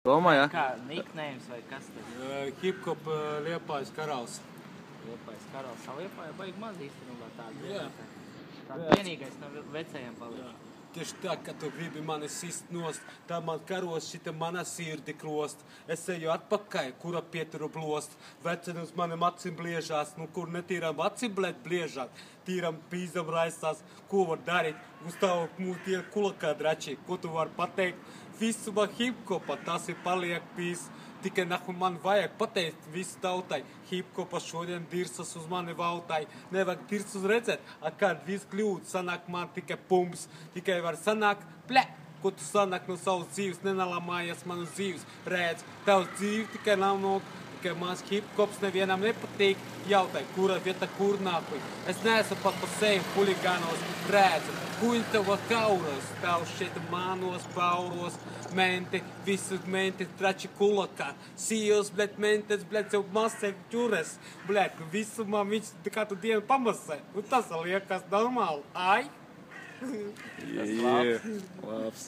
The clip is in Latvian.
Domā, ja? Kā nicknames vai kas tas? Hip-hop Liepājas karalis. Liepājas karalis. Liepāja baigi maz īstenībā tādu. Jā. Tādu vienīgais no vecajiem paliek. Tieši tā, ka tu gribi mani sist nost, tā man karos šita mana sirdi klost. Es eju atpakaļ, kura pieturu blost. Veceni uz maniem acim bliežās, nu kur netīram acim blēt bliežāt. Tīram pīzam raistās, ko var darīt? Uz tavu tie kulakā drači, ko tu var pateikt? Visu man hip-hopa, tas ir paliek pīs. Tikai nahu man vajag pateikt visu tautai. Hip-hopa šodien dirsas uz mani valtai. Nevajag dirsus redzēt, kad viss kļūt, sanāk man tikai pumps. Tikai var sanāk, ko tu sanāk no savas dzīves, nenalamājies manu dzīves. Redz, tavs dzīve tikai nav no, tikai mans hip-hops nevienam nepatīk. Jautai, kura vieta kur nākuj. Es neesmu pat pa seju huligānos, redzu. Kuņi tava kauros, tavs šeit mānos, pauros, menti, visus menti, trači kulakā. Sijos, bļet, mentes, bļet, sev masē ķures, bļet, visu man viņš katru dienu pamasē. Nu tas liekas normāli, ai? Jā, labs.